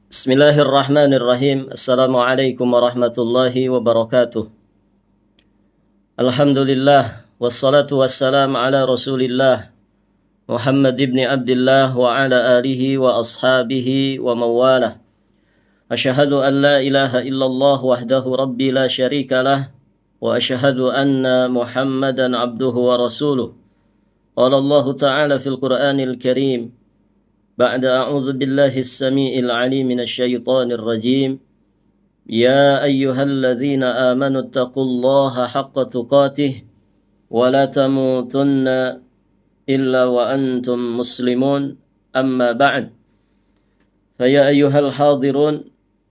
Bismillahirrahmanirrahim. Assalamualaikum warahmatullahi wabarakatuh. Alhamdulillah wassalatu wassalam ala Rasulillah Muhammad ibn Abdullah wa ala alihi wa ashabihi wa mawalah. Asyhadu an la ilaha illallah wahdahu rabbi la syarika lah wa asyhadu anna Muhammadan abduhu wa rasuluh. Qala Allah Ta'ala fil Qur'anil Karim بعد أعوذ بالله السميع العليم من الشيطان الرجيم يا أيها الذين آمنوا اتقوا الله حق تقاته ولا تموتن إلا وأنتم مسلمون أما بعد فيا أيها الحاضرون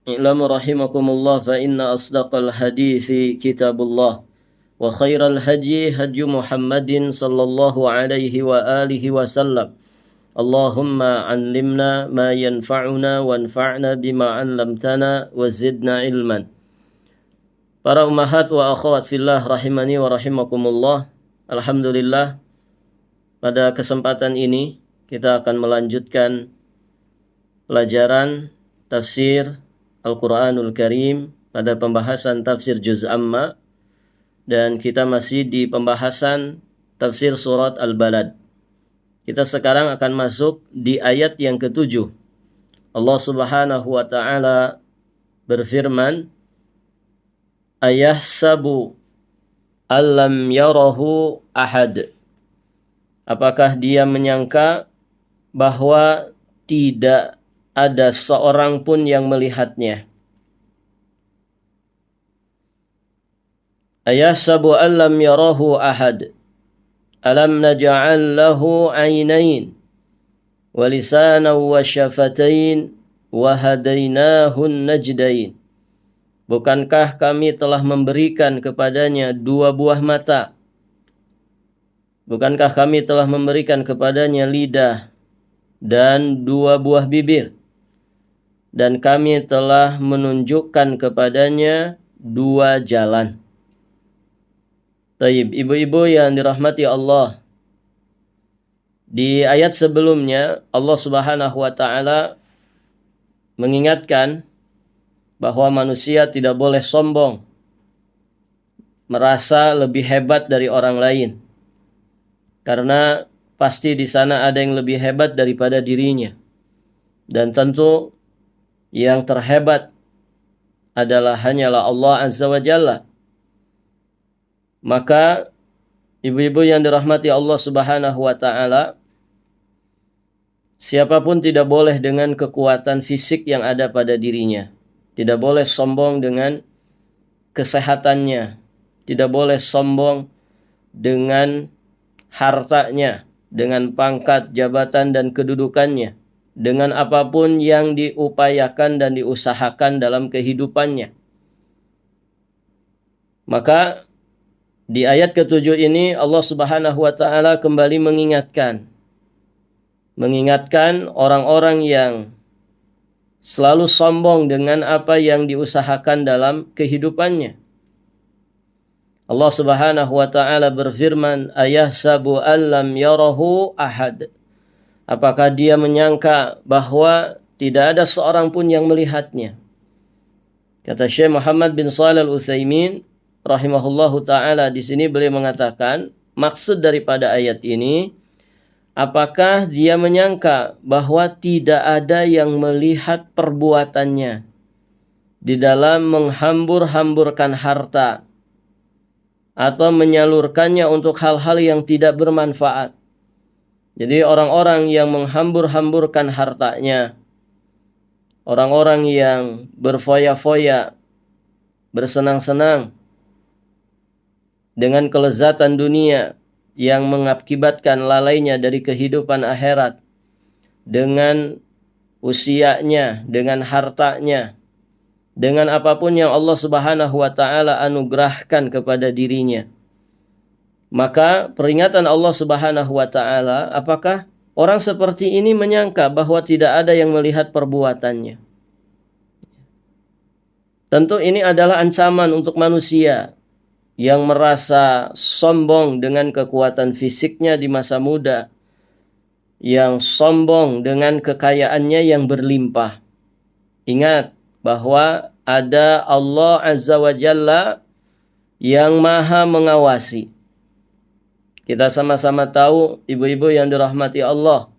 اعلموا رحمكم الله فإن أصدق الحديث كتاب الله وخير الهدي هدي محمد صلى الله عليه وآله وسلم Allahumma 'allimna ma yanfa'una wanfa'na bima 'allamtana wa zidna ilman. Para ummahat wa akhwat fillah rahimani wa rahimakumullah. Alhamdulillah, pada kesempatan ini kita akan melanjutkan pelajaran tafsir Al-Qur'anul Karim pada pembahasan tafsir juz amma, dan kita masih di pembahasan tafsir surat Al-Balad. Kita sekarang akan masuk di ayat yang ke-7. Allah Subhanahu wa taala berfirman, ayahsabu allam yarahu ahad. Apakah dia menyangka bahwa tidak ada seorang pun yang melihatnya? Ayahsabu allam yarahu ahad. Alam naj'al lahu 'ainain wa lisanan wa syafatain wa hadainahu najdain. Bukankah kami telah memberikan kepadanya dua buah mata? Bukankah kami telah memberikan kepadanya lidah dan dua buah bibir? Dan kami telah menunjukkan kepadanya dua jalan. Taib, ibu-ibu yang dirahmati Allah. Di ayat sebelumnya Allah Subhanahu wa taala mengingatkan bahwa manusia tidak boleh sombong, merasa lebih hebat dari orang lain. Karena pasti di sana ada yang lebih hebat daripada dirinya. Dan tentu yang terhebat adalah hanyalah Allah Azza wa Jalla. Maka ibu-ibu yang dirahmati Allah Subhanahu wa taala, siapapun tidak boleh dengan kekuatan fisik yang ada pada dirinya. Tidak boleh sombong dengan kesehatannya. Tidak boleh sombong dengan hartanya, dengan pangkat, jabatan dan kedudukannya, dengan apapun yang diupayakan dan diusahakan dalam kehidupannya. Maka di ayat ke-7 ini Allah Subhanahu wa taala kembali mengingatkan orang-orang yang selalu sombong dengan apa yang diusahakan dalam kehidupannya. Allah Subhanahu wa taala berfirman, ayahsabu allam yarahu ahad. Apakah dia menyangka bahwa tidak ada seorang pun yang melihatnya? Kata Syekh Muhammad bin Shalih Al-Utsaimin rahimahullahu ta'ala, di sini beliau mengatakan maksud daripada ayat ini, apakah dia menyangka bahwa tidak ada yang melihat perbuatannya di dalam menghambur-hamburkan harta atau menyalurkannya untuk hal-hal yang tidak bermanfaat. Jadi orang-orang yang menghambur-hamburkan hartanya, orang-orang yang berfoya-foya, bersenang-senang dengan kelezatan dunia yang mengakibatkan lalainya dari kehidupan akhirat, dengan usianya, dengan hartanya, dengan apapun yang Allah Subhanahu wa taala anugerahkan kepada dirinya. Maka peringatan Allah Subhanahu wa taala, apakah orang seperti ini menyangka bahwa tidak ada yang melihat perbuatannya? Tentu ini adalah ancaman untuk manusia yang merasa sombong dengan kekuatan fisiknya di masa muda, yang sombong dengan kekayaannya yang berlimpah. Ingat bahwa ada Allah Azza wa Jalla yang maha mengawasi. Kita sama-sama tahu, ibu-ibu yang dirahmati Allah,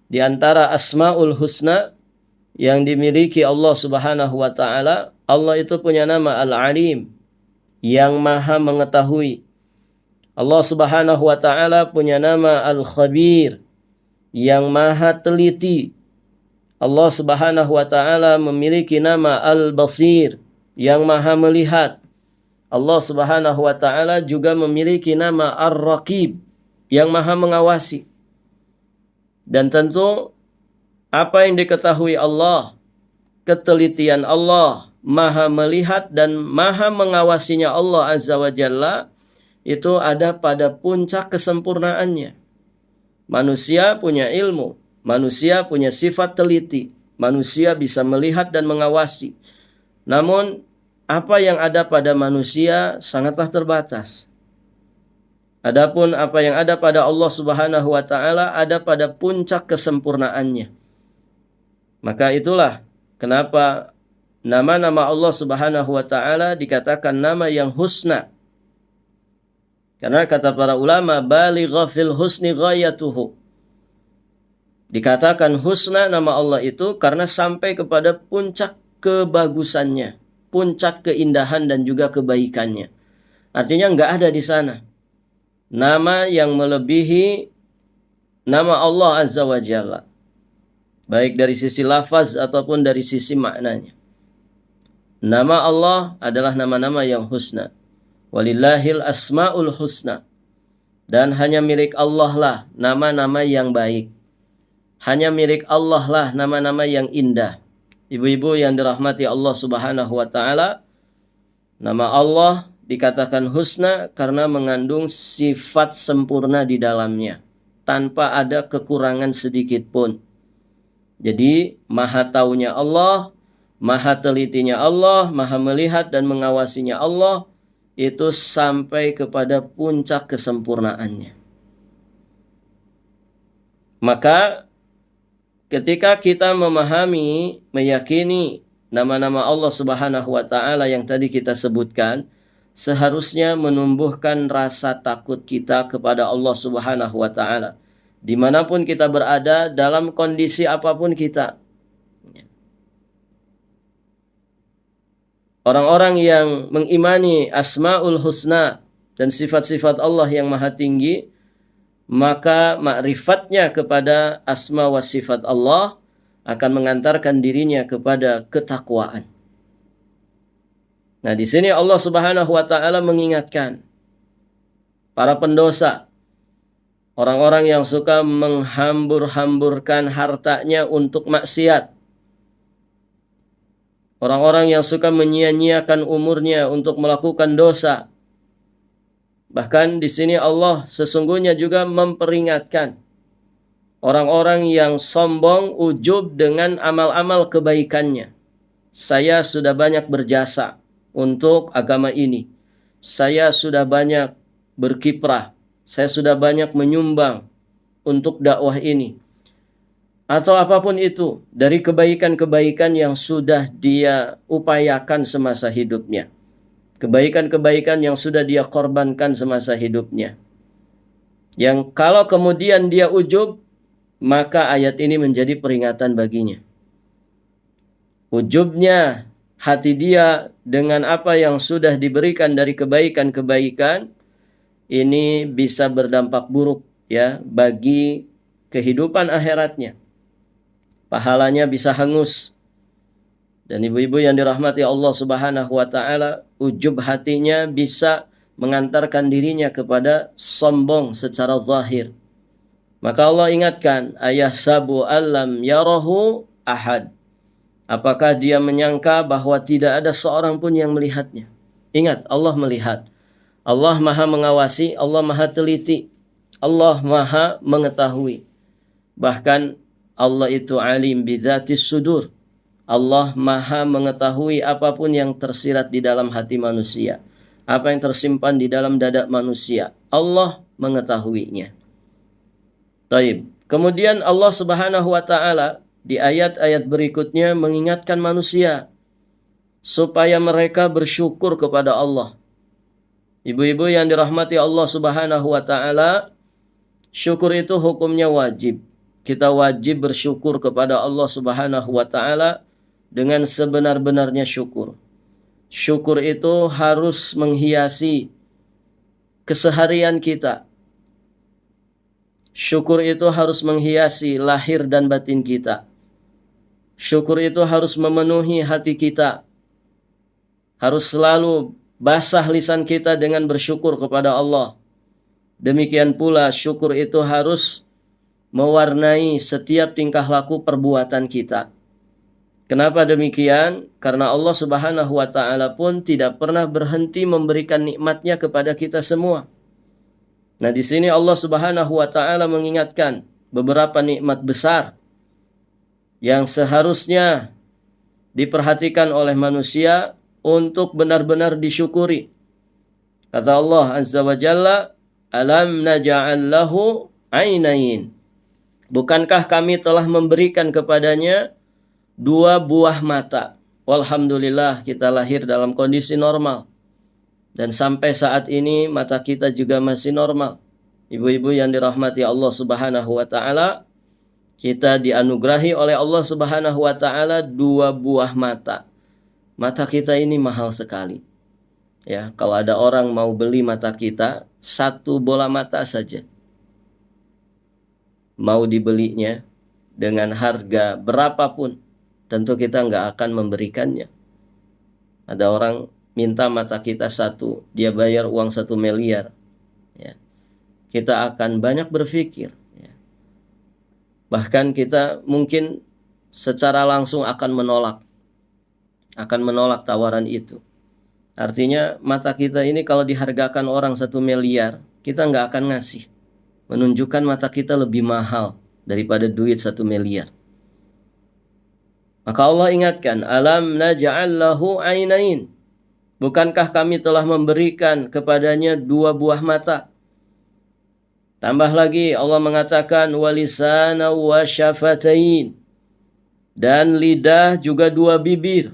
di antara Asmaul Husna yang dimiliki Allah Subhanahu wa taala, Allah itu punya nama Al-Alim, yang maha mengetahui. Allah Subhanahu wa taala punya nama Al-Khabir, yang maha teliti. Allah Subhanahu wa taala memiliki nama Al-Basir, yang maha melihat. Allah Subhanahu wa taala juga memiliki nama Ar-Raqib, yang maha mengawasi. Dan tentu apa yang diketahui Allah, ketelitian Allah, maha melihat dan maha mengawasinya Allah Azza wa Jalla, itu ada pada puncak kesempurnaannya. Manusia punya ilmu, manusia punya sifat teliti, manusia bisa melihat dan mengawasi. Namun apa yang ada pada manusia sangatlah terbatas. Adapun apa yang ada pada Allah Subhanahu wa taala ada pada puncak kesempurnaannya. Maka itulah kenapa nama-nama Allah Subhanahu wa taala dikatakan nama yang husna. Karena kata para ulama, baligha fil husni ghayatuhu. Dikatakan husna nama Allah itu karena sampai kepada puncak kebagusannya, puncak keindahan dan juga kebaikannya. Artinya enggak ada di sana nama yang melebihi nama Allah Azza wa Jalla, baik dari sisi lafaz ataupun dari sisi maknanya. Nama Allah adalah nama-nama yang husna. Walillahil asma'ul husna. Dan hanya milik Allah lah nama-nama yang baik. Hanya milik Allah lah nama-nama yang indah. Ibu-ibu yang dirahmati Allah Subhanahu wa taala, nama Allah dikatakan husna karena mengandung sifat sempurna di dalamnya, tanpa ada kekurangan sedikit pun. Jadi maha taunya Allah, maha telitinya Allah, maha melihat dan mengawasinya Allah, itu sampai kepada puncak kesempurnaannya. Maka ketika kita memahami, meyakini nama-nama Allah Subhanahu wa taala yang tadi kita sebutkan, seharusnya menumbuhkan rasa takut kita kepada Allah Subhanahu wa taala dimanapun kita berada, dalam kondisi apapun kita. Orang-orang yang mengimani Asmaul Husna dan sifat-sifat Allah yang maha tinggi, maka ma'rifatnya kepada asma wa sifat Allah akan mengantarkan dirinya kepada ketakwaan. Nah, di sini Allah Subhanahu wa taala mengingatkan para pendosa, orang-orang yang suka menghambur-hamburkan hartanya untuk maksiat, orang-orang yang suka menyia-nyiakan umurnya untuk melakukan dosa. Bahkan di sini Allah sesungguhnya juga memperingatkan orang-orang yang sombong, ujub dengan amal-amal kebaikannya. Saya sudah banyak berjasa untuk agama ini. Saya sudah banyak berkiprah. Saya sudah banyak menyumbang untuk dakwah ini. Atau apapun itu dari kebaikan-kebaikan yang sudah dia upayakan semasa hidupnya. Kebaikan-kebaikan yang sudah dia korbankan semasa hidupnya. Yang kalau kemudian dia ujub, maka ayat ini menjadi peringatan baginya. Ujubnya hati dia dengan apa yang sudah diberikan dari kebaikan-kebaikan, ini bisa berdampak buruk ya bagi kehidupan akhiratnya. Pahalanya bisa hangus. Dan ibu-ibu yang dirahmati Allah Subhanahu wa taala, ujub hatinya bisa mengantarkan dirinya kepada sombong secara zahir. Maka Allah ingatkan, ayahsabu allam yarahu ahad. Apakah dia menyangka bahwa tidak ada seorang pun yang melihatnya? Ingat, Allah melihat. Allah maha mengawasi, Allah maha teliti, Allah maha mengetahui. Bahkan Allah itu alim bidzatis sudur. Allah maha mengetahui apapun yang tersirat di dalam hati manusia. Apa yang tersimpan di dalam dada manusia. Allah mengetahuinya. Taib. Kemudian Allah Subhanahu wa taala di ayat-ayat berikutnya mengingatkan manusia supaya mereka bersyukur kepada Allah. Ibu-ibu yang dirahmati Allah Subhanahu wa taala, syukur itu hukumnya wajib. Kita wajib bersyukur kepada Allah Subhanahu wa taala dengan sebenar-benarnya syukur. Syukur itu harus menghiasi keseharian kita. Syukur itu harus menghiasi lahir dan batin kita. Syukur itu harus memenuhi hati kita. Harus selalu basah lisan kita dengan bersyukur kepada Allah. Demikian pula syukur itu harus mewarnai setiap tingkah laku perbuatan kita. Kenapa demikian? Karena Allah Subhanahu wa taala pun tidak pernah berhenti memberikan nikmatnya kepada kita semua. Nah, di sini Allah Subhanahu wa taala mengingatkan beberapa nikmat besar yang seharusnya diperhatikan oleh manusia untuk benar-benar disyukuri. Kata Allah Azza wa Jalla, "Alam naj'al lahu 'ainain." Bukankah kami telah memberikan kepadanya dua buah mata? Walhamdulillah, kita lahir dalam kondisi normal. Dan sampai saat ini mata kita juga masih normal. Ibu-ibu yang dirahmati Allah Subhanahu wa taala, kita dianugerahi oleh Allah Subhanahu wa taala dua buah mata. Mata kita ini mahal sekali. Ya, kalau ada orang mau beli mata kita, satu bola mata saja, mau dibelinya dengan harga berapapun, tentu kita nggak akan memberikannya. Ada orang minta mata kita satu, dia bayar uang 1 miliar. Ya. Kita akan banyak berpikir. Ya. Bahkan kita mungkin secara langsung akan menolak tawaran itu. Artinya mata kita ini kalau dihargakan orang 1 miliar, kita nggak akan ngasih. Menunjukkan mata kita lebih mahal daripada duit 1 miliar. Maka Allah ingatkan, alam naj'al lahu 'ainain. Bukankah kami telah memberikan kepadanya dua buah mata? Tambah lagi Allah mengatakan walisana wa syafatain, dan lidah juga dua bibir.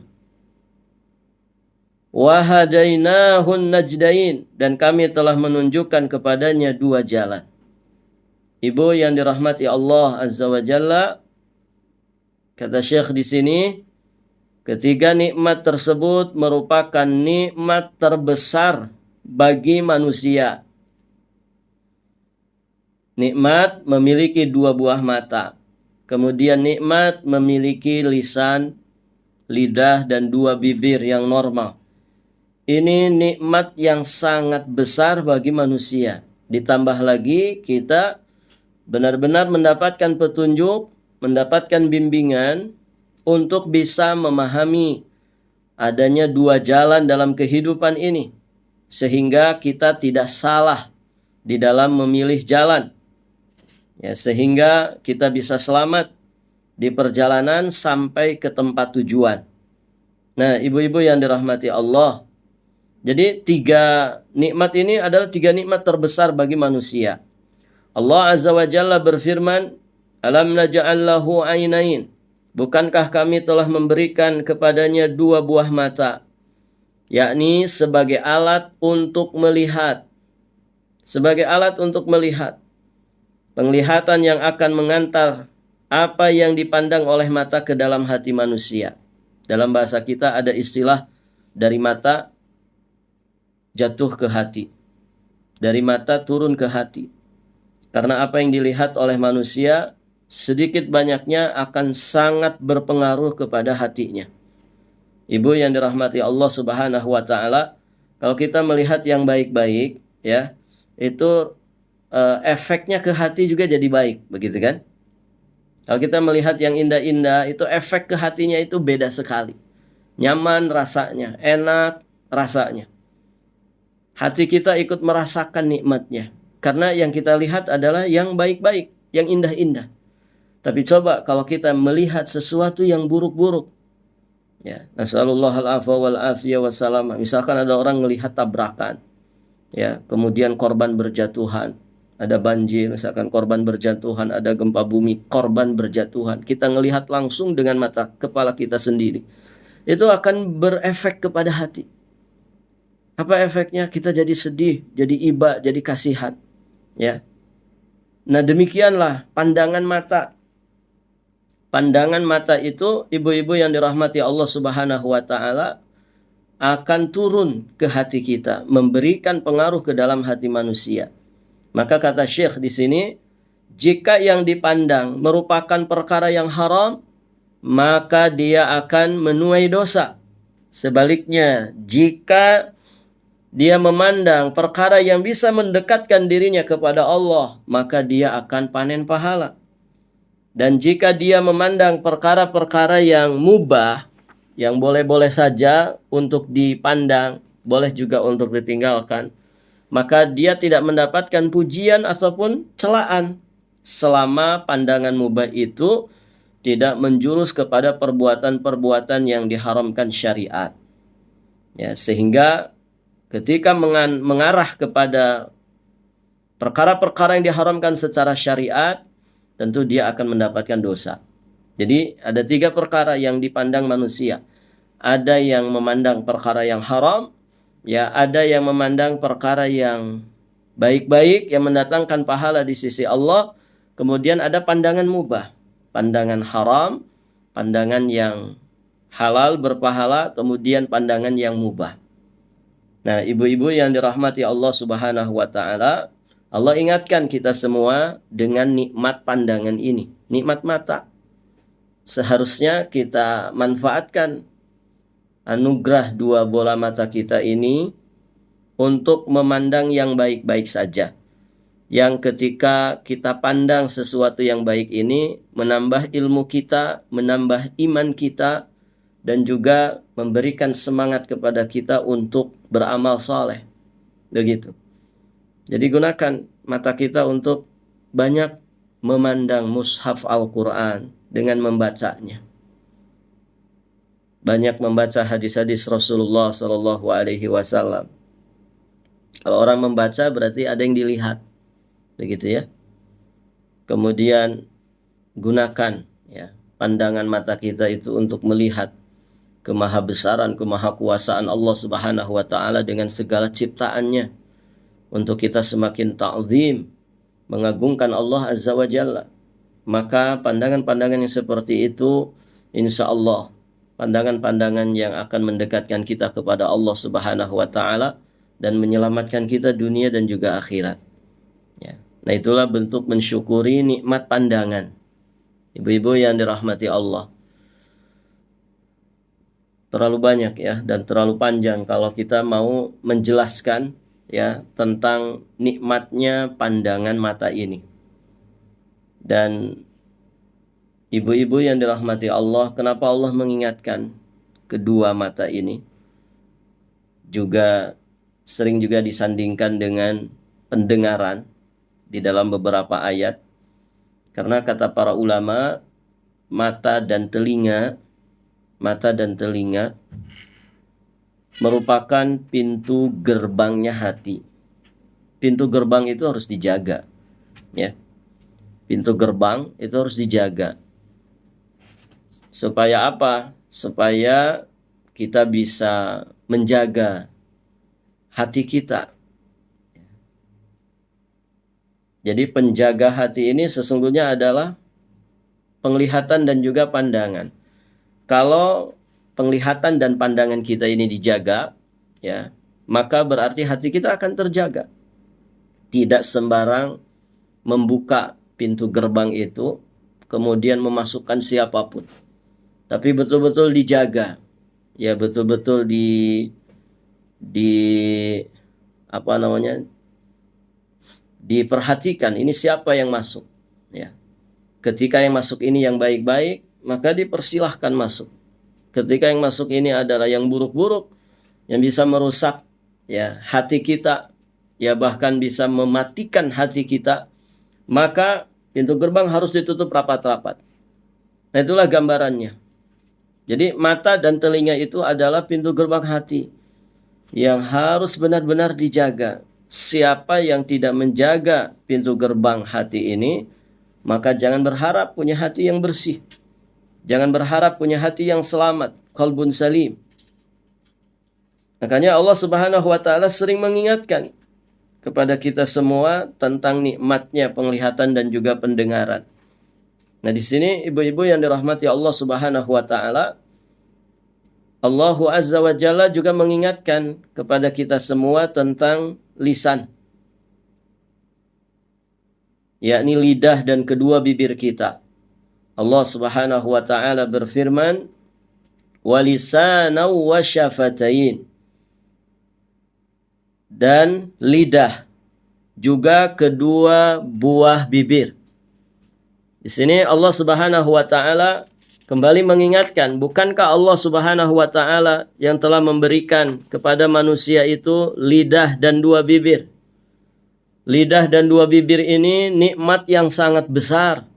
Wa hadainahun najdain, dan kami telah menunjukkan kepadanya dua jalan. Ibu yang dirahmati Allah Azza wa Jalla, kata Syekh di sini, ketiga nikmat tersebut merupakan nikmat terbesar bagi manusia. Nikmat memiliki dua buah mata. Kemudian nikmat memiliki lisan, lidah, dan dua bibir yang normal. Ini nikmat yang sangat besar bagi manusia. Ditambah lagi kita benar-benar mendapatkan petunjuk, mendapatkan bimbingan untuk bisa memahami adanya dua jalan dalam kehidupan ini, sehingga kita tidak salah di dalam memilih jalan, ya, sehingga kita bisa selamat di perjalanan sampai ke tempat tujuan. Nah, ibu-ibu yang dirahmati Allah, jadi tiga nikmat ini adalah tiga nikmat terbesar bagi manusia. Allah Azza wa Jalla berfirman, alam naj'al lahu 'ainain. Bukankah kami telah memberikan kepadanya dua buah mata, yakni sebagai alat untuk melihat. Sebagai alat untuk melihat. Penglihatan yang akan mengantar apa yang dipandang oleh mata ke dalam hati manusia. Dalam bahasa kita ada istilah dari mata jatuh ke hati. Dari mata turun ke hati. Karena apa yang dilihat oleh manusia sedikit banyaknya akan sangat berpengaruh kepada hatinya. Ibu yang dirahmati Allah Subhanahu wa taala, kalau kita melihat yang baik-baik, ya, itu efeknya ke hati juga jadi baik, begitu kan? Kalau kita melihat yang indah-indah, itu efek ke hatinya itu beda sekali. Nyaman rasanya, enak rasanya. Hati kita ikut merasakan nikmatnya. Karena yang kita lihat adalah yang baik-baik, yang indah-indah. Tapi coba kalau kita melihat sesuatu yang buruk-buruk, ya, nasallallahu al-afwa wal afiyah wassalam. Misalkan ada orang melihat tabrakan, ya, kemudian korban berjatuhan, ada banjir, misalkan korban berjatuhan, ada gempa bumi, korban berjatuhan. Kita ngelihat langsung dengan mata kepala kita sendiri. Itu akan berefek kepada hati. Apa efeknya? Kita jadi sedih, jadi iba, jadi kasihan. Ya. Nah, demikianlah pandangan mata. Pandangan mata itu, ibu-ibu yang dirahmati Allah Subhanahu wa taala, akan turun ke hati kita, memberikan pengaruh ke dalam hati manusia. Maka kata Syekh di sini, jika yang dipandang merupakan perkara yang haram, maka dia akan menuai dosa. Sebaliknya, jika dia memandang perkara yang bisa mendekatkan dirinya kepada Allah, maka dia akan panen pahala. Dan jika dia memandang perkara-perkara yang mubah, yang boleh-boleh saja untuk dipandang, boleh juga untuk ditinggalkan, maka dia tidak mendapatkan pujian ataupun celaan selama pandangan mubah itu tidak menjurus kepada perbuatan-perbuatan yang diharamkan syariat. Ya, sehingga ketika mengarah kepada perkara-perkara yang diharamkan secara syariat, tentu dia akan mendapatkan dosa. Jadi ada 3 perkara yang dipandang manusia. Ada yang memandang perkara yang haram, ya, ada yang memandang perkara yang baik-baik yang mendatangkan pahala di sisi Allah, kemudian ada pandangan mubah, pandangan haram, pandangan yang halal berpahala, kemudian pandangan yang mubah. Nah, ibu-ibu yang dirahmati Allah Subhanahu wa taala, Allah ingatkan kita semua dengan nikmat pandangan ini, nikmat mata. Seharusnya kita manfaatkan anugerah 2 bola mata kita ini untuk memandang yang baik-baik saja. Yang ketika kita pandang sesuatu yang baik ini, menambah ilmu kita, menambah iman kita, dan juga memberikan semangat kepada kita untuk beramal saleh. Begitu. Jadi gunakan mata kita untuk banyak memandang mushaf Al-Quran dengan membacanya. Banyak membaca hadis-hadis Rasulullah Sallallahu Alaihi Wasallam. Kalau orang membaca berarti ada yang dilihat, begitu ya. Kemudian gunakan ya pandangan mata kita itu untuk melihat kemahabesaran, kemahakuasaan Allah Subhanahu wa taala dengan segala ciptaannya, untuk kita semakin ta'zim, mengagungkan Allah Azza wa Jalla. Maka pandangan-pandangan yang seperti itu, insya Allah pandangan-pandangan yang akan mendekatkan kita kepada Allah Subhanahu wa taala dan menyelamatkan kita dunia dan juga akhirat. Ya. Nah, itulah bentuk mensyukuri nikmat pandangan. Ibu-ibu yang dirahmati Allah. Terlalu banyak ya dan terlalu panjang kalau kita mau menjelaskan ya tentang nikmatnya pandangan mata ini. Dan ibu-ibu yang dirahmati Allah, kenapa Allah mengingatkan kedua mata ini? Juga sering juga disandingkan dengan pendengaran di dalam beberapa ayat. Karena kata para ulama, mata dan telinga merupakan pintu gerbangnya hati. Pintu gerbang itu harus dijaga, ya. Pintu gerbang itu harus dijaga. Supaya apa? Supaya kita bisa menjaga hati kita. Jadi penjaga hati ini sesungguhnya adalah penglihatan dan juga pandangan. Kalau penglihatan dan pandangan kita ini dijaga, ya, maka berarti hati kita akan terjaga. Tidak sembarang membuka pintu gerbang itu, kemudian memasukkan siapapun. Tapi betul-betul dijaga. Ya, betul-betul diperhatikan ini siapa yang masuk, ya. Ketika yang masuk ini yang baik-baik, maka dipersilahkan masuk. Ketika yang masuk ini adalah yang buruk-buruk, yang bisa merusak ya hati kita, ya bahkan bisa mematikan hati kita, maka pintu gerbang harus ditutup rapat-rapat. Nah, itulah gambarannya. Jadi mata dan telinga itu adalah pintu gerbang hati yang harus benar-benar dijaga siapa yang tidak menjaga pintu gerbang hati ini, maka jangan berharap punya hati yang bersih. Jangan berharap punya hati yang selamat, qalbun salim. Makanya Allah Subhanahu wa taala sering mengingatkan kepada kita semua tentang nikmatnya penglihatan dan juga pendengaran. Nah, di sini ibu-ibu yang dirahmati Allah Subhanahu wa taala, Allah Azza wa Jalla juga mengingatkan kepada kita semua tentang lisan, yakni lidah dan kedua bibir kita. Allah Subhanahu wa taala berfirman, "Walisanan wa syafatain." Dan lidah juga kedua buah bibir. Di sini Allah Subhanahu wa taala kembali mengingatkan, bukankah Allah Subhanahu wa taala yang telah memberikan kepada manusia itu lidah dan dua bibir? Lidah dan dua bibir ini nikmat yang sangat besar.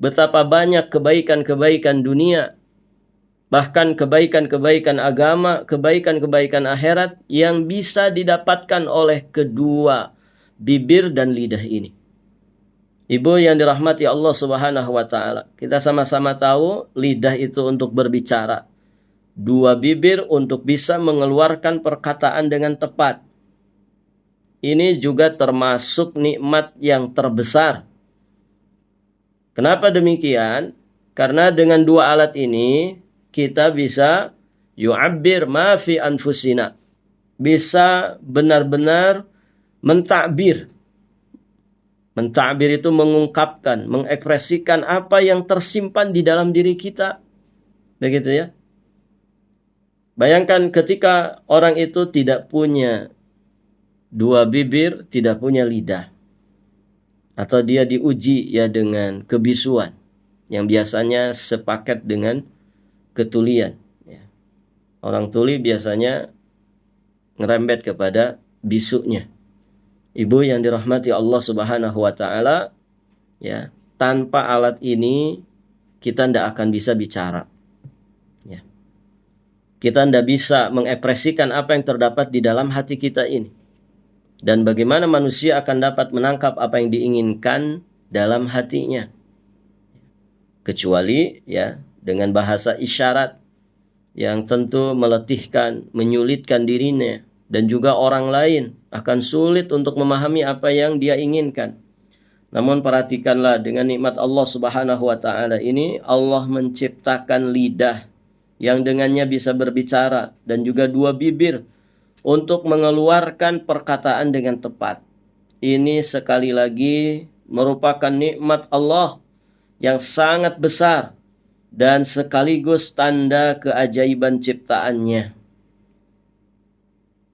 Betapa banyak kebaikan-kebaikan dunia, bahkan kebaikan-kebaikan agama, kebaikan-kebaikan akhirat yang bisa didapatkan oleh kedua bibir dan lidah ini. Ibu yang dirahmati Allah Subhanahu wa taala, kita sama-sama tahu lidah itu untuk berbicara, dua bibir untuk bisa mengeluarkan perkataan dengan tepat. Ini juga termasuk nikmat yang terbesar. Kenapa demikian? Karena dengan dua alat ini kita bisa yu'abbir ma fi anfusina. Bisa benar-benar mentakbir. Mentakbir itu mengungkapkan, mengekspresikan apa yang tersimpan di dalam diri kita. Begitu ya. Bayangkan ketika orang itu tidak punya dua bibir, tidak punya lidah. Atau dia diuji ya dengan kebisuan. Yang biasanya sepaket dengan ketulian. Orang tuli biasanya ngerembet kepada bisunya. Ibu yang dirahmati Allah Subhanahu wa taala, ya, tanpa alat ini kita tidak akan bisa bicara. Ya. Kita tidak bisa mengekspresikan apa yang terdapat di dalam hati kita ini. Dan bagaimana manusia akan dapat menangkap apa yang diinginkan dalam hatinya. Kecuali ya dengan bahasa isyarat yang tentu meletihkan, menyulitkan dirinya dan juga orang lain akan sulit untuk memahami apa yang dia inginkan. Namun perhatikanlah, dengan nikmat Allah Subhanahu wa taala ini, Allah menciptakan lidah yang dengannya bisa berbicara dan juga dua bibir untuk mengeluarkan perkataan dengan tepat. Ini sekali lagi merupakan nikmat Allah yang sangat besar dan sekaligus tanda keajaiban ciptaannya.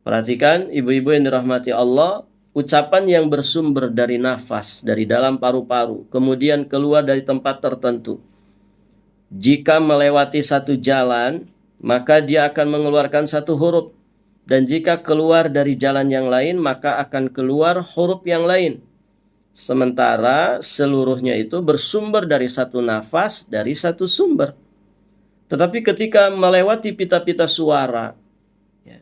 Perhatikan ibu-ibu yang dirahmati Allah, ucapan yang bersumber dari nafas, dari dalam paru-paru, kemudian keluar dari tempat tertentu. Jika melewati satu jalan, maka dia akan mengeluarkan satu huruf. Dan jika keluar dari jalan yang lain, maka akan keluar huruf yang lain. Sementara seluruhnya itu bersumber dari satu nafas, dari satu sumber. Tetapi ketika melewati pita-pita suara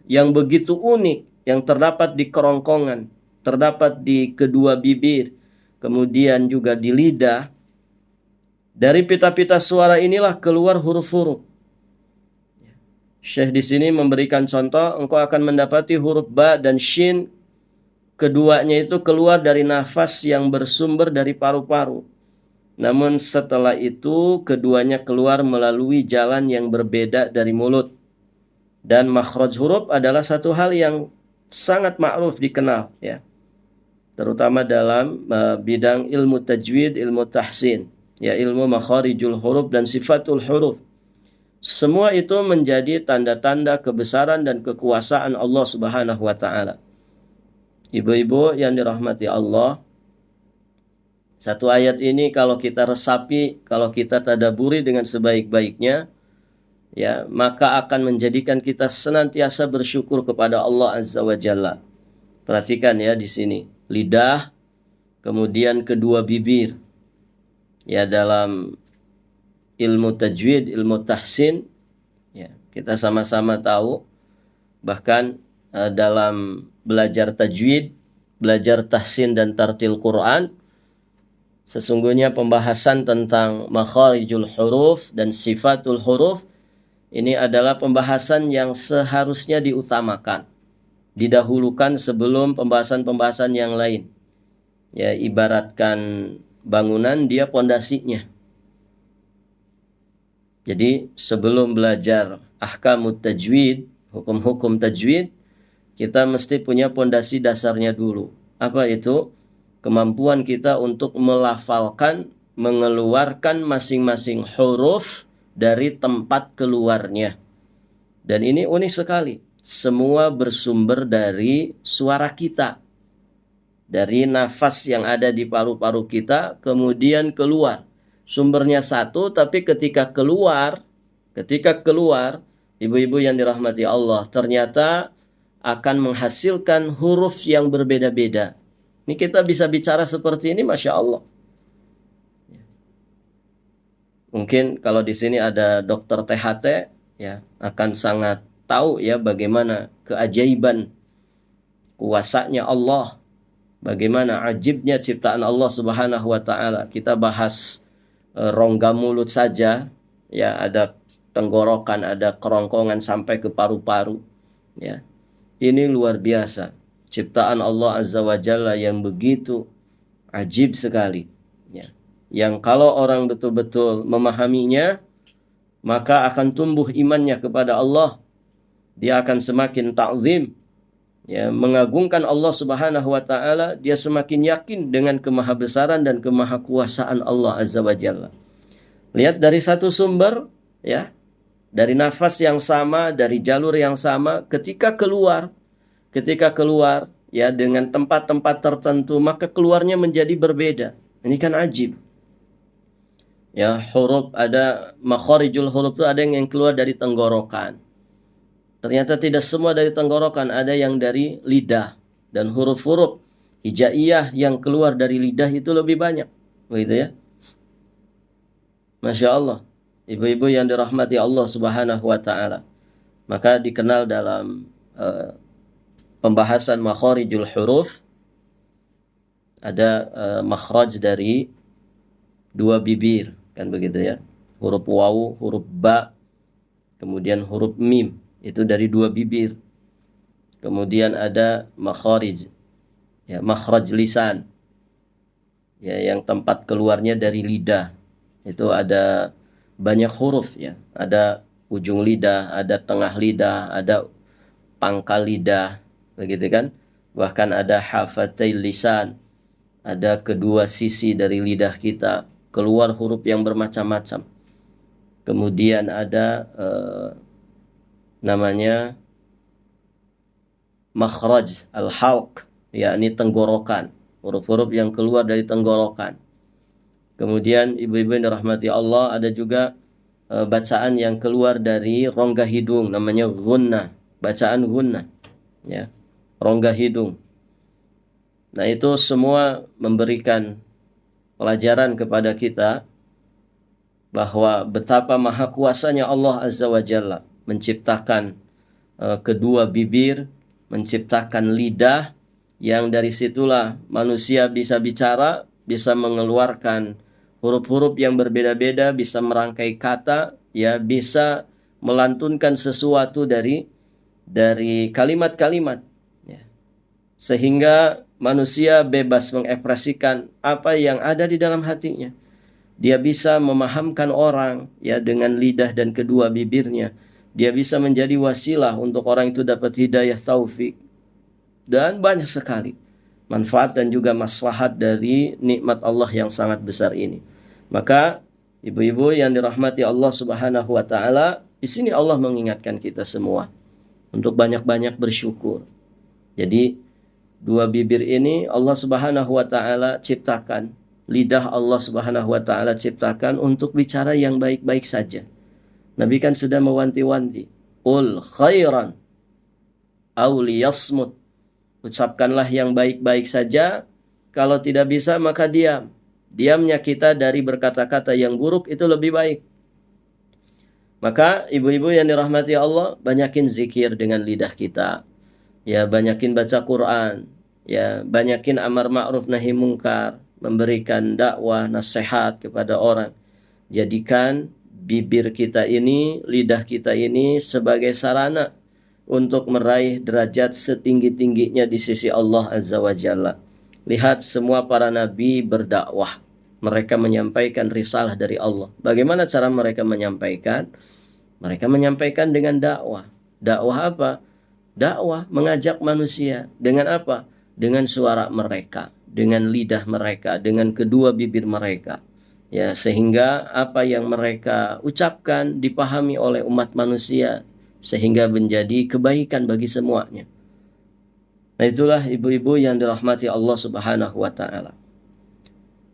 yang begitu unik, yang terdapat di kerongkongan, terdapat di kedua bibir, kemudian juga di lidah, dari pita-pita suara inilah keluar huruf-huruf. Syekh di sini memberikan contoh, engkau akan mendapati huruf ba dan shin, keduanya itu keluar dari nafas yang bersumber dari paru-paru. Namun setelah itu keduanya keluar melalui jalan yang berbeda dari mulut. Dan makhraj huruf adalah satu hal yang sangat ma'ruf, dikenal ya. Terutama dalam bidang ilmu tajwid, ilmu tahsin, ya, ilmu makharijul huruf dan sifatul huruf. Semua itu menjadi tanda-tanda kebesaran dan kekuasaan Allah Subhanahu wa taala. Ibu-ibu yang dirahmati Allah, satu ayat ini kalau kita resapi, kalau kita tadaburi dengan sebaik-baiknya, ya, maka akan menjadikan kita senantiasa bersyukur kepada Allah Azza wa Jalla. Perhatikan ya di sini, lidah, kemudian kedua bibir. Ya, dalam ilmu tajwid, ilmu tahsin, ya, kita sama-sama tahu, bahkan dalam belajar tajwid, belajar tahsin dan tartil Quran, sesungguhnya pembahasan tentang makharijul huruf dan sifatul huruf ini adalah pembahasan yang seharusnya diutamakan, didahulukan sebelum pembahasan-pembahasan yang lain. Ya, ibaratkan bangunan, dia pondasinya. Jadi sebelum belajar ahkamut tajwid, hukum-hukum tajwid, kita mesti punya pondasi dasarnya dulu. Apa itu? Kemampuan kita untuk melafalkan, mengeluarkan masing-masing huruf dari tempat keluarnya. Dan ini unik sekali. Semua bersumber dari suara kita. Dari nafas yang ada di paru-paru kita, kemudian keluar. Sumbernya satu, tapi ketika keluar, ibu-ibu yang dirahmati Allah, ternyata akan menghasilkan huruf yang berbeda-beda. Ini kita bisa bicara seperti ini, Masya Allah. Mungkin kalau di sini ada dokter THT, ya akan sangat tahu ya bagaimana keajaiban kuasanya Allah, bagaimana ajibnya ciptaan Allah Subhanahu wa taala. Kita bahas rongga mulut saja, ya ada tenggorokan, ada kerongkongan sampai ke paru-paru, ya. Ini luar biasa. Ciptaan Allah Azza wa Jalla yang begitu ajib sekali, ya. Yang kalau orang betul-betul memahaminya, maka akan tumbuh imannya kepada Allah. Dia akan semakin ta'zim, ya, mengagungkan Allah Subhanahu wa taala. Dia semakin yakin dengan kemahabesaran dan kemahakuasaan Allah Azza wa Jalla. Lihat dari satu sumber, ya, dari nafas yang sama, dari jalur yang sama, ketika keluar ya dengan tempat-tempat tertentu, maka keluarnya menjadi berbeda. Ini kan ajib. Ya, huruf ada makharijul huruf itu ada yang keluar dari tenggorokan. Ternyata tidak semua dari tenggorokan, ada yang dari lidah. Dan huruf-huruf hijaiyah yang keluar dari lidah itu lebih banyak. Begitu ya. Masya Allah. Ibu-ibu yang dirahmati Allah Subhanahu wa ta'ala. Maka dikenal dalam pembahasan makharijul huruf, ada makhraj dari dua bibir, kan begitu ya. Huruf waw, huruf ba, kemudian huruf mim, itu dari dua bibir. Kemudian ada makharij, ya, makhraj lisan, ya, yang tempat keluarnya dari lidah. Itu ada banyak huruf, ya. Ada ujung lidah, ada tengah lidah, ada pangkal lidah, begitu kan? Bahkan ada hafatai lisan, ada kedua sisi dari lidah kita, keluar huruf yang bermacam-macam. Kemudian ada namanya makhraj al-halq, yakni tenggorokan, huruf-huruf yang keluar dari tenggorokan. Kemudian ibu-ibu yang dirahmati Allah, ada juga bacaan yang keluar dari rongga hidung, namanya gunnah, bacaan gunnah, ya, rongga hidung. Nah, itu semua memberikan pelajaran kepada kita bahwa betapa maha kuasanya Allah Azza wa Jalla menciptakan kedua bibir, menciptakan lidah, yang dari situlah manusia bisa bicara, bisa mengeluarkan huruf-huruf yang berbeda-beda, bisa merangkai kata, ya, bisa melantunkan sesuatu dari kalimat-kalimat, ya. Sehingga manusia bebas mengekspresikan apa yang ada di dalam hatinya. Dia bisa memahamkan orang, ya, dengan lidah dan kedua bibirnya. Dia bisa menjadi wasilah untuk orang itu dapat hidayah taufik. Dan banyak sekali manfaat dan juga maslahat dari nikmat Allah yang sangat besar ini. Maka ibu-ibu yang dirahmati Allah Subhanahu wa taala, di sini Allah mengingatkan kita semua untuk banyak-banyak bersyukur. Jadi dua bibir ini Allah Subhanahu wa taala ciptakan, lidah Allah Subhanahu wa taala ciptakan untuk bicara yang baik-baik saja. Nabi kan sudah mewanti-wanti, "Qul khairan aw liyasmut." Ucapkanlah yang baik-baik saja, kalau tidak bisa maka diam. Diamnya kita dari berkata-kata yang buruk itu lebih baik. Maka ibu-ibu yang dirahmati Allah, banyakin zikir dengan lidah kita. Ya, banyakin baca Quran. ya banyakin amar ma'ruf nahi mungkar, memberikan dakwah, nasihat kepada orang. Jadikan bibir kita ini, lidah kita ini sebagai sarana untuk meraih derajat setinggi-tingginya di sisi Allah Azza wa Jalla. Lihat semua para nabi berdakwah. Mereka menyampaikan risalah dari Allah. Bagaimana cara mereka menyampaikan? Mereka menyampaikan dengan dakwah. Dakwah apa? Dakwah mengajak manusia. Dengan apa? Dengan suara mereka, dengan lidah mereka, dengan kedua bibir mereka. Ya, sehingga apa yang mereka ucapkan dipahami oleh umat manusia, sehingga menjadi kebaikan bagi semuanya. Nah, itulah ibu-ibu yang dirahmati Allah Subhanahu wa taala.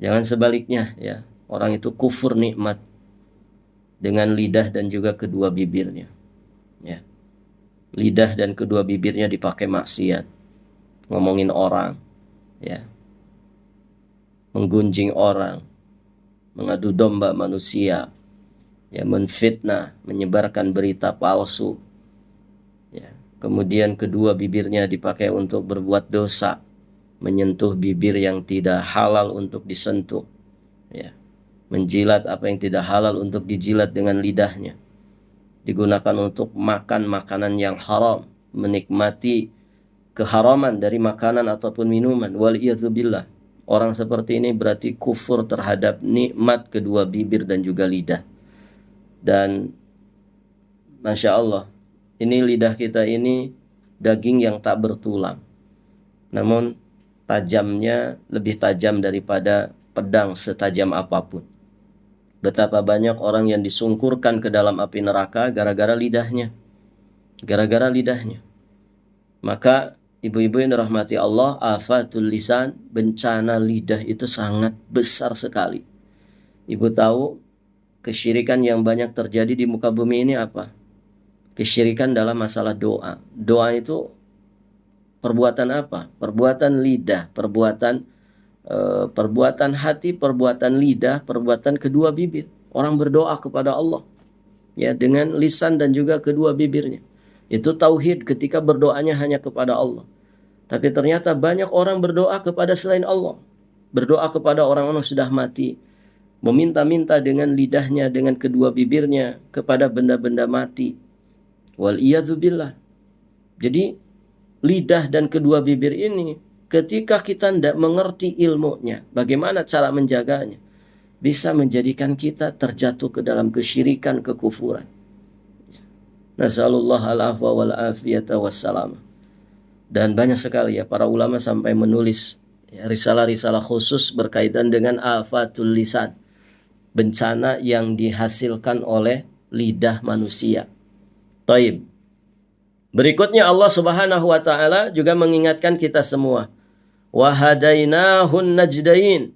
Jangan sebaliknya, ya. Orang itu kufur nikmat dengan lidah dan juga kedua bibirnya. Ya. Lidah dan kedua bibirnya dipakai maksiat, ngomongin orang, ya. Menggunjing orang, mengadu domba manusia, ya, menfitnah, menyebarkan berita palsu. Ya. Kemudian kedua bibirnya dipakai untuk berbuat dosa, menyentuh bibir yang tidak halal untuk disentuh, ya. Menjilat apa yang tidak halal untuk dijilat dengan lidahnya. Digunakan untuk makan makanan yang haram, menikmati keharaman dari makanan ataupun minuman. Waliyadzubillah. Orang seperti ini berarti kufur terhadap nikmat kedua bibir dan juga lidah. Dan Masya Allah, ini lidah kita ini daging yang tak bertulang, namun tajamnya lebih tajam daripada pedang setajam apapun. Betapa banyak orang yang disungkurkan ke dalam api neraka gara-gara lidahnya. Gara-gara lidahnya. Maka ibu-ibu yang dirahmati Allah, afatul lisan, bencana lidah itu sangat besar sekali. Ibu tahu kesyirikan yang banyak terjadi di muka bumi ini apa? Kesyirikan dalam masalah doa. Doa itu perbuatan apa? Perbuatan lidah, perbuatan hati, perbuatan lidah, perbuatan kedua bibir. Orang berdoa kepada Allah, ya, dengan lisan dan juga kedua bibirnya. Itu tauhid ketika berdoanya hanya kepada Allah. Tapi ternyata banyak orang berdoa kepada selain Allah. Berdoa kepada orang-orang sudah mati. Meminta-minta dengan lidahnya, dengan kedua bibirnya kepada benda-benda mati. Waliyadzubillah. Jadi lidah dan kedua bibir ini, ketika kita tidak mengerti ilmunya, bagaimana cara menjaganya, bisa menjadikan kita terjatuh ke dalam kesyirikan, kekufuran. Nasallallahu al-afwa wal-afiyata wassalam. Dan banyak sekali ya para ulama sampai menulis ya, risalah-risalah khusus berkaitan dengan afatul lisan, bencana yang dihasilkan oleh lidah manusia. Taib. Berikutnya Allah Subhanahu wa taala juga mengingatkan kita semua. Wa hadainahun najdain,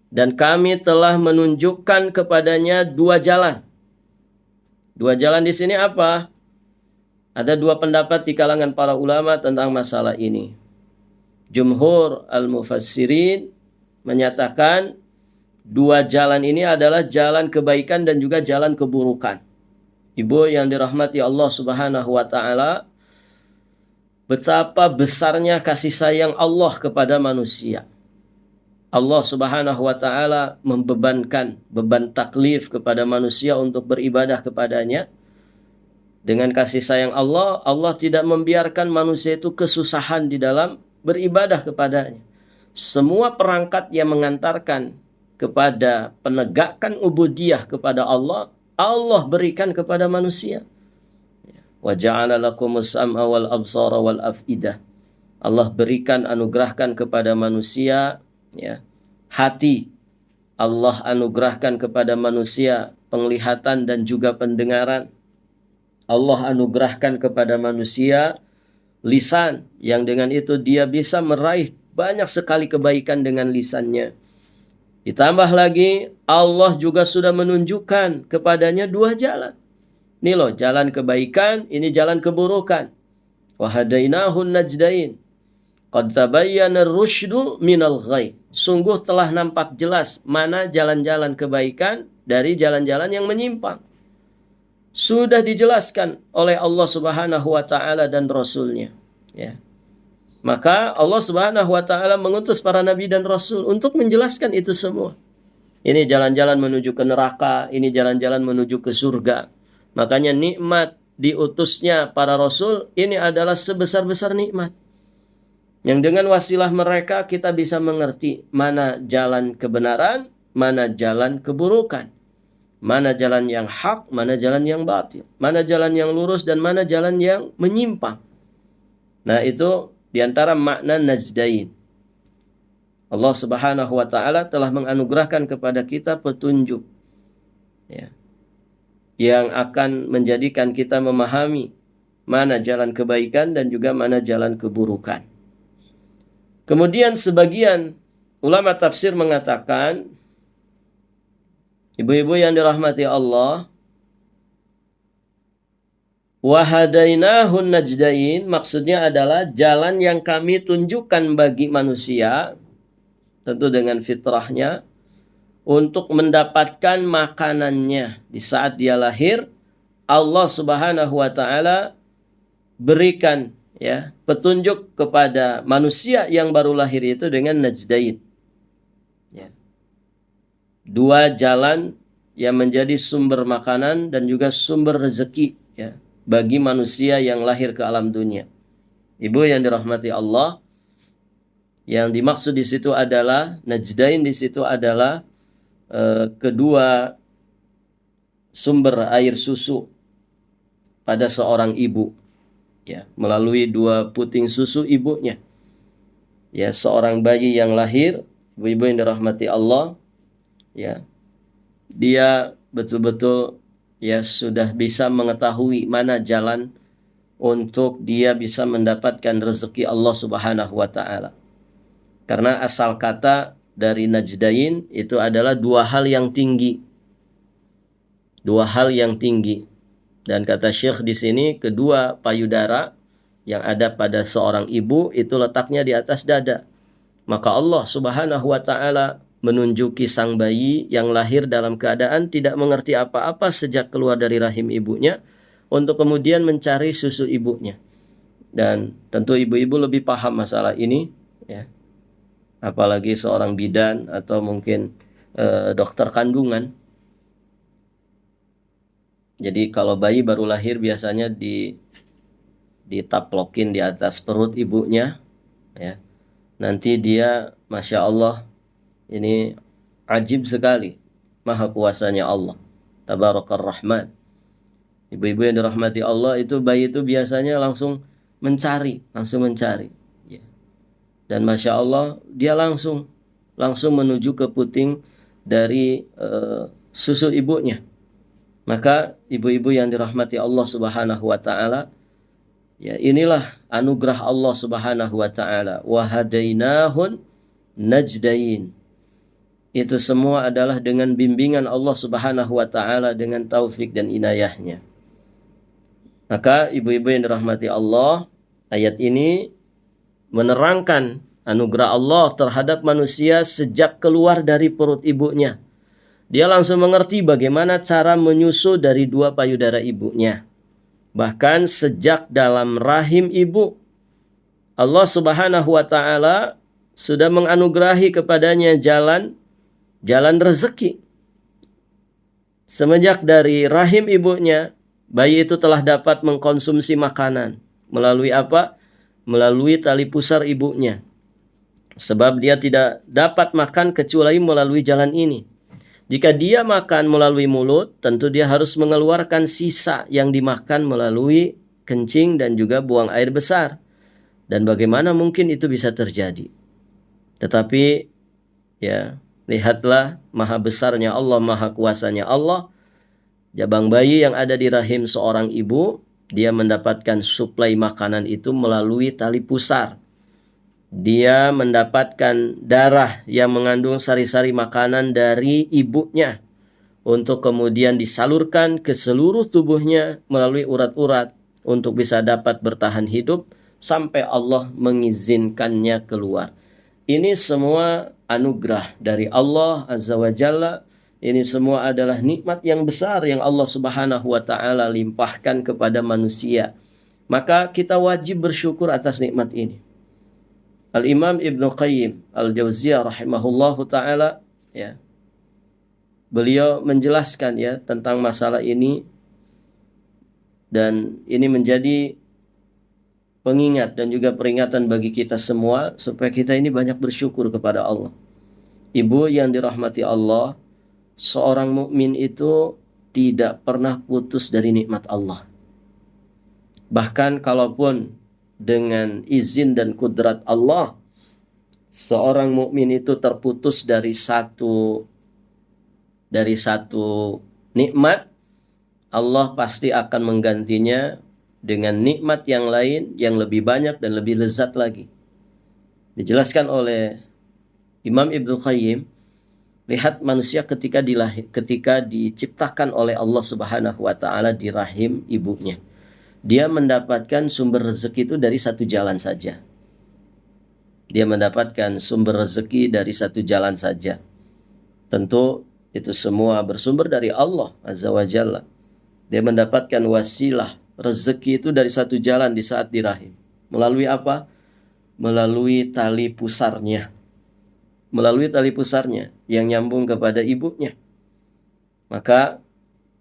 dan kami telah menunjukkan kepadanya dua jalan. Dua jalan di sini apa? Ada dua pendapat di kalangan para ulama tentang masalah ini. Jumhur al-mufassirin menyatakan dua jalan ini adalah jalan kebaikan dan juga jalan keburukan. Ibu yang dirahmati Allah Subhanahu wa taala, betapa besarnya kasih sayang Allah kepada manusia. Allah Subhanahu wa taala membebankan beban taklif kepada manusia untuk beribadah kepadanya. Dengan kasih sayang Allah, Allah tidak membiarkan manusia itu kesusahan di dalam beribadah kepadanya. Semua perangkat yang mengantarkan kepada penegakan ubudiyah kepada Allah, Allah berikan kepada manusia. Wa ja'ala lakumus sam'a wal absara wal af'idah. Allah berikan, anugerahkan kepada manusia, ya, hati. Allah anugerahkan kepada manusia penglihatan dan juga pendengaran. Allah anugerahkan kepada manusia lisan, yang dengan itu dia bisa meraih banyak sekali kebaikan dengan lisannya. Ditambah lagi, Allah juga sudah menunjukkan kepadanya dua jalan. Ini loh jalan kebaikan, ini jalan keburukan. Wa hadainahun najdain. Qad tabayyana ar-rusydu minal ghayy. Sungguh telah nampak jelas mana jalan-jalan kebaikan dari jalan-jalan yang menyimpang. Sudah dijelaskan oleh Allah Subhanahu wa taala dan Rasul-Nya, ya. Maka Allah Subhanahu wa taala mengutus para nabi dan rasul untuk menjelaskan itu semua. Ini jalan-jalan menuju ke neraka, ini jalan-jalan menuju ke surga. Makanya nikmat diutusnya para rasul ini adalah sebesar-besar nikmat. Yang dengan wasilah mereka kita bisa mengerti mana jalan kebenaran, mana jalan keburukan. Mana jalan yang hak, mana jalan yang batil. Mana jalan yang lurus dan mana jalan yang menyimpang. Nah, itu diantara makna najdain. Allah Subhanahu wa taala telah menganugerahkan kepada kita petunjuk, ya, yang akan menjadikan kita memahami mana jalan kebaikan dan juga mana jalan keburukan. Kemudian sebagian ulama tafsir mengatakan, ibu-ibu yang dirahmati Allah, wahadainahun najdain, maksudnya adalah jalan yang kami tunjukkan bagi manusia, tentu dengan fitrahnya, untuk mendapatkan makanannya. Di saat dia lahir, Allah Subhanahu wa taala berikan, ya, petunjuk kepada manusia yang baru lahir itu dengan najdain. Ya. Dua jalan yang menjadi sumber makanan dan juga sumber rezeki, ya, bagi manusia yang lahir ke alam dunia. Ibu yang dirahmati Allah, yang dimaksud di situ adalah najdain, di situ adalah kedua sumber air susu pada seorang ibu, ya, melalui dua puting susu ibunya. Ya, seorang bayi yang lahir, ibu-ibu yang dirahmati Allah, ya, dia betul-betul, ya, sudah bisa mengetahui mana jalan untuk dia bisa mendapatkan rezeki Allah Subhanahu wa taala. Karena asal kata dari najdain itu adalah dua hal yang tinggi. Dua hal yang tinggi. Dan kata Syekh di sini, kedua payudara yang ada pada seorang ibu itu letaknya di atas dada. Maka Allah Subhanahu wa taala menunjuki sang bayi yang lahir dalam keadaan tidak mengerti apa-apa sejak keluar dari rahim ibunya untuk kemudian mencari susu ibunya. Dan tentu ibu-ibu lebih paham masalah ini, ya. Apalagi seorang bidan atau mungkin dokter kandungan. Jadi kalau bayi baru lahir biasanya ditaplokin di atas perut ibunya, ya. Nanti dia, Masya Allah, ini ajib sekali maha kuasanya Allah, Tabarakar Rahman. Ibu-ibu yang dirahmati Allah, itu bayi itu biasanya langsung mencari. Ya. Dan Masya Allah, dia langsung menuju ke puting dari susu ibunya. Maka ibu-ibu yang dirahmati Allah Subhanahu wa taala, ya, inilah anugerah Allah Subhanahu wa taala. Wa hadainahun najdain. Itu semua adalah dengan bimbingan Allah Subhanahu wa taala, dengan taufik dan inayahnya. Maka ibu-ibu yang dirahmati Allah, ayat ini menerangkan anugerah Allah terhadap manusia sejak keluar dari perut ibunya. Dia langsung mengerti bagaimana cara menyusu dari dua payudara ibunya. Bahkan sejak dalam rahim ibu, Allah Subhanahu wa taala sudah menganugerahi kepadanya jalan rezeki. Semenjak dari rahim ibunya, bayi itu telah dapat mengkonsumsi makanan. Melalui apa? Melalui tali pusar ibunya. Sebab dia tidak dapat makan kecuali melalui jalan ini. Jika dia makan melalui mulut, tentu dia harus mengeluarkan sisa yang dimakan melalui kencing dan juga buang air besar. Dan bagaimana mungkin itu bisa terjadi? Tetapi, ya, lihatlah maha besarnya Allah, maha kuasanya Allah. Jabang bayi yang ada di rahim seorang ibu, dia mendapatkan suplai makanan itu melalui tali pusar. Dia mendapatkan darah yang mengandung sari-sari makanan dari ibunya untuk kemudian disalurkan ke seluruh tubuhnya melalui urat-urat untuk bisa dapat bertahan hidup sampai Allah mengizinkannya keluar. Ini semua anugerah dari Allah Azza wa Jalla. Ini semua adalah nikmat yang besar yang Allah Subhanahu wa taala limpahkan kepada manusia. Maka kita wajib bersyukur atas nikmat ini. Al-Imam Ibnu Qayyim Al-Jauziyah rahimahullahu taala, ya, beliau menjelaskan ya tentang masalah ini, dan ini menjadi pengingat dan juga peringatan bagi kita semua supaya kita ini banyak bersyukur kepada Allah. Ibu yang dirahmati Allah, seorang mukmin itu tidak pernah putus dari nikmat Allah. Bahkan kalaupun dengan izin dan kudrat Allah, seorang mukmin itu terputus dari satu nikmat, Allah pasti akan menggantinya dengan nikmat yang lain yang lebih banyak dan lebih lezat lagi. Dijelaskan oleh Imam Ibnu Qayyim, lihat manusia ketika diciptakan oleh Allah Subhanahu wa taala di rahim ibunya, dia mendapatkan sumber rezeki itu dari satu jalan saja. Dia mendapatkan sumber rezeki dari satu jalan saja. Tentu itu semua bersumber dari Allah Azza wa Jalla. Dia mendapatkan wasilah rezeki itu dari satu jalan di saat di rahim. Melalui apa? Melalui tali pusarnya. Melalui tali pusarnya yang nyambung kepada ibunya. Maka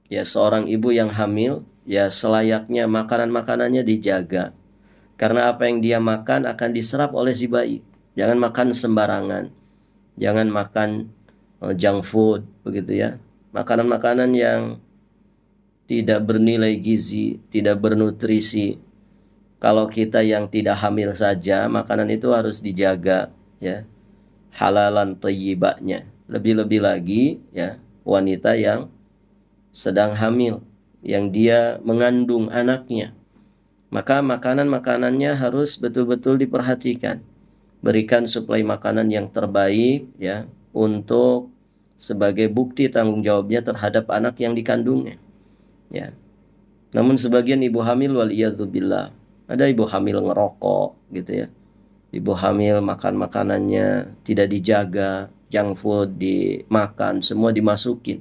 ya seorang ibu yang hamil, ya selayaknya makanan-makanannya dijaga. Karena apa yang dia makan akan diserap oleh si bayi. Jangan makan sembarangan. Jangan makan junk food, begitu ya. Makanan-makanan yang tidak bernilai gizi, tidak bernutrisi. Kalau kita yang tidak hamil saja, makanan itu harus dijaga, ya. Halalan thayyibahnya. Lebih-lebih lagi, ya, wanita yang sedang hamil, yang dia mengandung anaknya. Maka makanan-makanannya harus betul-betul diperhatikan. Berikan suplai makanan yang terbaik, ya, untuk sebagai bukti tanggung jawabnya terhadap anak yang dikandungnya. Ya. Namun sebagian ibu hamil waliyadzubillah, ada ibu hamil ngerokok gitu ya. Ibu hamil makan makanannya tidak dijaga, junk food dimakan, semua dimasukin.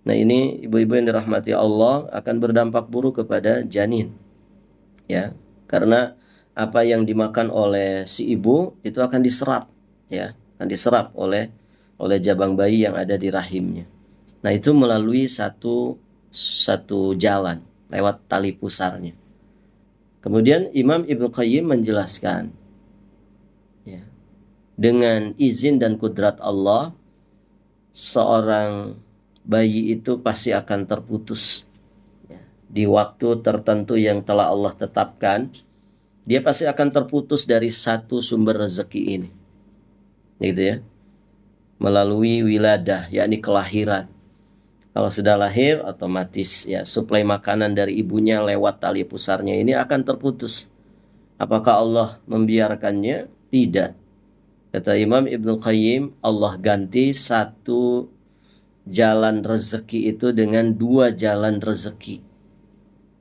Nah, ini ibu-ibu yang dirahmati Allah akan berdampak buruk kepada janin. Ya, karena apa yang dimakan oleh si ibu itu akan diserap, ya, akan diserap oleh jabang bayi yang ada di rahimnya. Nah, itu melalui satu jalan lewat tali pusarnya. Kemudian Imam Ibnu Qayyim menjelaskan, ya, dengan izin dan kudrat Allah, seorang bayi itu pasti akan terputus, ya, di waktu tertentu yang telah Allah tetapkan. Dia pasti akan terputus dari satu sumber rezeki ini, gitu ya, melalui wiladah, yakni kelahiran. Kalau sudah lahir, otomatis ya suplai makanan dari ibunya lewat tali pusarnya ini akan terputus. Apakah Allah membiarkannya? Tidak. Kata Imam Ibnu Qayyim, Allah ganti satu jalan rezeki itu dengan dua jalan rezeki.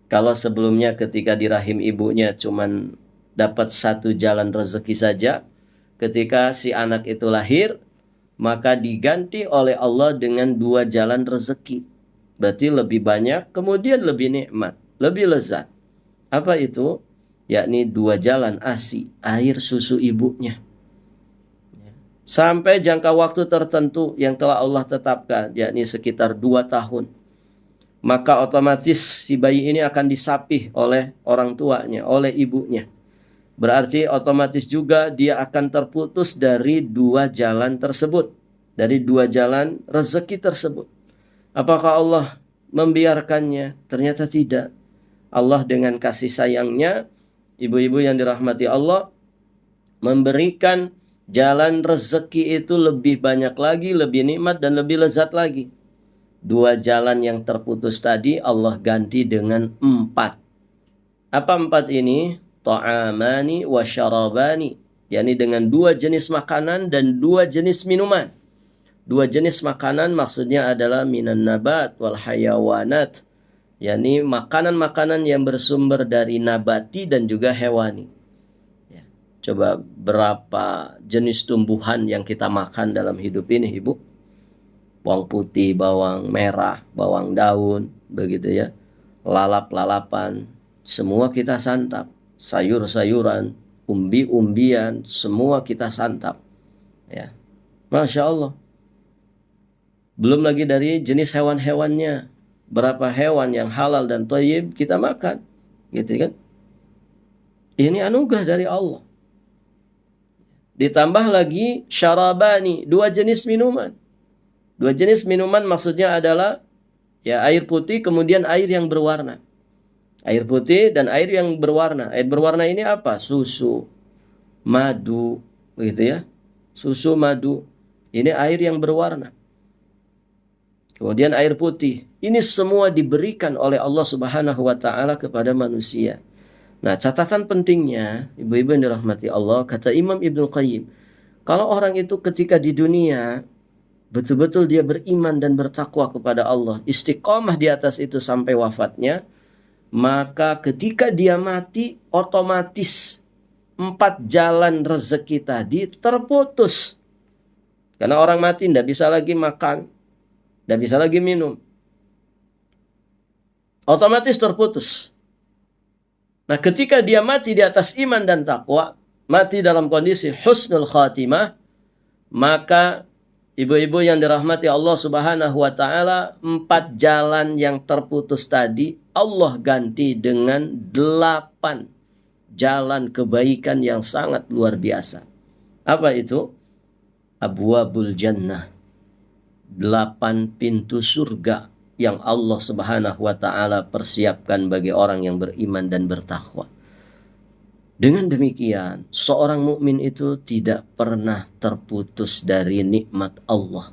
Kalau sebelumnya ketika di rahim ibunya cuman dapat satu jalan rezeki saja, ketika si anak itu lahir, maka diganti oleh Allah dengan dua jalan rezeki. Berarti lebih banyak, kemudian lebih nikmat, lebih lezat. Apa itu? Yakni dua jalan ASI, air susu ibunya. Sampai jangka waktu tertentu yang telah Allah tetapkan, yakni sekitar 2 tahun. Maka otomatis si bayi ini akan disapih oleh orang tuanya, oleh ibunya. Berarti otomatis juga dia akan terputus dari dua jalan tersebut, dari dua jalan rezeki tersebut. Apakah Allah membiarkannya? Ternyata tidak. Allah dengan kasih sayangnya, ibu-ibu yang dirahmati Allah, memberikan jalan rezeki itu lebih banyak lagi, lebih nikmat dan lebih lezat lagi. Dua jalan yang terputus tadi Allah ganti dengan 4. Apa 4 ini? Ta'amani wa syarabani, yakni dengan 2 jenis makanan dan 2 jenis minuman. 2 jenis makanan maksudnya adalah minan nabat wal hayawanat, yakni makanan-makanan yang bersumber dari nabati dan juga hewani. Ya. Coba berapa jenis tumbuhan yang kita makan dalam hidup ini, Ibu? Bawang putih, bawang merah, bawang daun, begitu ya. Lalap-lalapan, semua kita santap. Sayur-sayuran, umbi-umbian, semua kita santap. Ya, Masya Allah. Belum lagi dari jenis hewan-hewannya. Berapa hewan yang halal dan thayyib kita makan. Gitu kan. Ini anugerah dari Allah. Ditambah lagi syarabani, 2 jenis minuman. 2 jenis minuman maksudnya adalah ya air putih kemudian air yang berwarna. Air putih dan air yang berwarna. Air berwarna ini apa? Susu, madu, begitu ya. Susu, madu. Ini air yang berwarna. Kemudian air putih. Ini semua diberikan oleh Allah Subhanahu wa taala kepada manusia. Nah, catatan pentingnya, ibu-ibu yang dirahmati Allah, kata Imam Ibnu Qayyim, kalau orang itu ketika di dunia betul-betul dia beriman dan bertakwa kepada Allah, istiqomah di atas itu sampai wafatnya, maka ketika dia mati, otomatis 4 jalan rezeki tadi terputus. Karena orang mati tidak bisa lagi makan, tidak bisa lagi minum. Otomatis terputus. Nah, ketika dia mati di atas iman dan takwa, mati dalam kondisi husnul khatimah, maka ibu-ibu yang dirahmati Allah Subhanahu wa taala, 4 jalan yang terputus tadi Allah ganti dengan 8 jalan kebaikan yang sangat luar biasa. Apa itu? Abwabul jannah. 8 pintu surga yang Allah Subhanahu wa taala persiapkan bagi orang yang beriman dan bertakwa. Dengan demikian, seorang mukmin itu tidak pernah terputus dari nikmat Allah.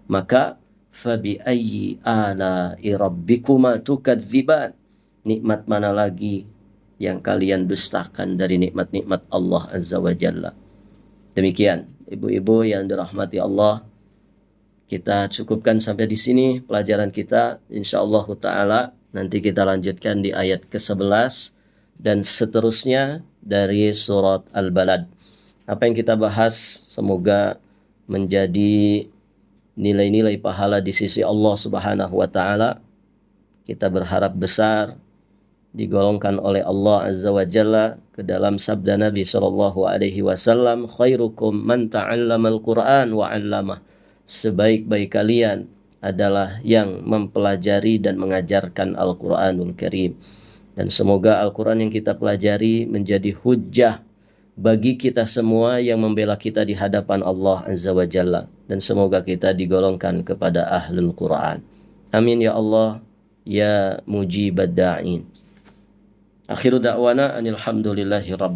Maka fabi ayyi ala'i rabbikuma tukadziban? Nikmat mana lagi yang kalian dustakan dari nikmat-nikmat Allah Azza wa Jalla? Demikian, ibu-ibu yang dirahmati Allah, kita cukupkan sampai di sini pelajaran kita. Insyaallah taala nanti kita lanjutkan di ayat ke-11 dan seterusnya dari surat Al-Balad. Apa yang kita bahas semoga menjadi nilai-nilai pahala di sisi Allah Subhanahu wa taala. Kita berharap besar digolongkan oleh Allah Azza wa Jalla ke dalam sabda Nabi sallallahu alaihi wasallam, khairukum man ta'allamal Qur'an wa 'allamah. Sebaik-baik kalian adalah yang mempelajari dan mengajarkan Al-Quranul Karim. Dan semoga Al-Quran yang kita pelajari menjadi hujjah bagi kita semua yang membela kita di hadapan Allah Azza wa Jalla. Dan semoga kita digolongkan kepada Ahlul Quran. Amin ya Allah, ya mujibad da'in. Akhiru da'wana anilhamdulillahi rabbil